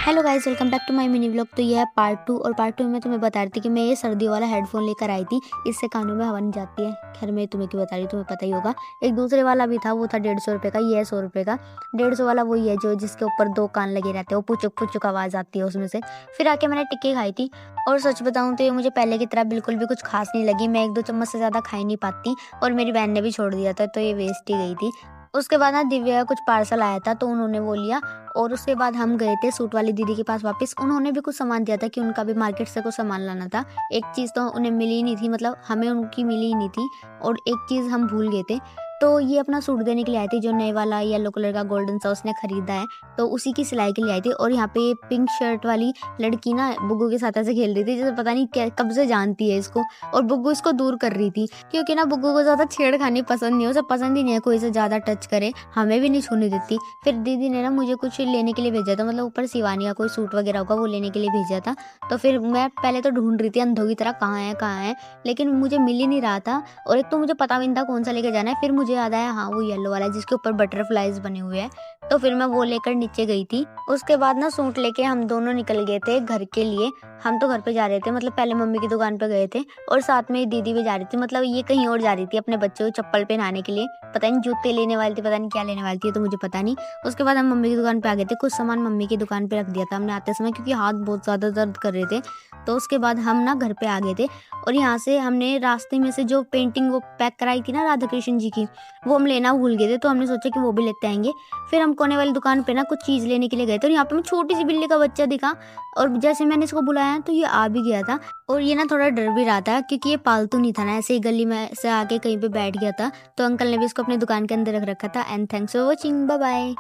Hello guys, welcome back to my mini vlog. तो ये है पार्ट 2 और पार्ट 2 में तुम्हें बता रही थी कि मैं ये सर्दियों वाला हेडफोन लेकर आई थी। इससे कानों में हवा नहीं जाती है। खैर मैं तुम्हें क्यों बता रही हूँ, तुम्हें पता ही होगा। एक दूसरे वाला भी था, वो था 150 रुपये का, ये है 100 रुपये का। 150 वाला वही है जो जिसके ऊपर 2 कान लगे रहते हैं, वो पुचुक पुचुक आवाज़ आती है उसमें से। फिर आके मैंने टिक्की खाई थी और सच बताऊँ तो ये मुझे पहले की तरह बिल्कुल भी कुछ खास नहीं लगी। मैं 1-2 चम्मच से ज़्यादा खा ही नहीं पाती और मेरी बहन ने भी छोड़ दिया था, तो ये वेस्ट ही गई थी। उसके बाद ना दिव्या का कुछ पार्सल आया था, तो उन्होंने वो लिया और उसके बाद हम गए थे सूट वाली दीदी के पास वापस। उन्होंने भी कुछ सामान दिया था कि उनका भी मार्केट से कुछ सामान लाना था। एक चीज़ तो उन्हें मिली ही नहीं थी, मतलब हमें उनकी मिली ही नहीं थी और एक चीज़ हम भूल गए थे। तो ये अपना सूट देने के लिए आई थी, जो नए वाला येलो कलर का गोल्डन सा उसने खरीदा है, तो उसी की सिलाई के लिए आई थी। और यहाँ पे पिंक शर्ट वाली लड़की ना बुग्गू के साथ ऐसे खेल रही थी जैसे पता नहीं कब से जानती है इसको, और बुग्गू इसको दूर कर रही थी क्योंकि ना बुग्गू को ज़्यादा छेड़खानी पसंद नहीं है, उसे पसंद ही नहीं है कोई से ज़्यादा टच करे, हमें भी नहीं छूने देती। फिर दीदी ने ना मुझे कुछ लेने के लिए भेजा था, मतलब ऊपर शिवानी का कोई सूट वगैरह होगा वो लेने के लिए भेजा था। तो फिर मैं पहले तो ढूंढ रही थी अंधों की तरह कहाँ है, लेकिन मुझे मिल ही नहीं रहा था। और एक तो मुझे पता भी नहीं था कौन सा लेके जाना है। फिर मुझे याद आया, हाँ वो येलो वाला है जिसके ऊपर बटरफ्लाइज बने हुए हैं। तो फिर मैं वो लेकर नीचे गई थी। उसके बाद ना सूट लेके हम दोनों निकल गए थे घर के लिए। हम तो घर पे जा रहे थे, मतलब पहले मम्मी की दुकान पे गए थे और साथ में दीदी भी जा रही थी, मतलब ये कहीं और जा रही थी अपने बच्चों को चप्पल पहनाने के लिए। पता नहीं जूते लेने वाली थी, पता नहीं क्या लेने वाली थी, तो मुझे पता नहीं। उसके बाद हम मम्मी की दुकान पे आ गए थे। कुछ सामान मम्मी की दुकान पे रख दिया था हमने आते समय, क्योंकि हाथ बहुत ज़्यादा दर्द कर रहे थे। तो उसके बाद हम ना घर पे आ गए थे और यहाँ से हमने रास्ते में से जो पेंटिंग वो पैक कराई थी ना राधा कृष्ण जी की, वो हम लेना भूल गए थे, तो हमने सोचा कि वो भी लेते आएंगे। फिर हम कोने वाली दुकान पे ना कुछ चीज़ लेने के लिए गए थे और यहाँ पे हमें छोटी सी बिल्ली का बच्चा दिखा और जैसे मैंने इसको बुलाया तो ये आ भी गया था। और ये ना थोड़ा डर भी रहा था क्योंकि ये पालतू नहीं था ना, ऐसे ही गली में से आके कहीं पे बैठ गया था। तो अंकल ने भी इसको अपनी दुकान के अंदर रख रखा था। And thanks for watching, bye bye.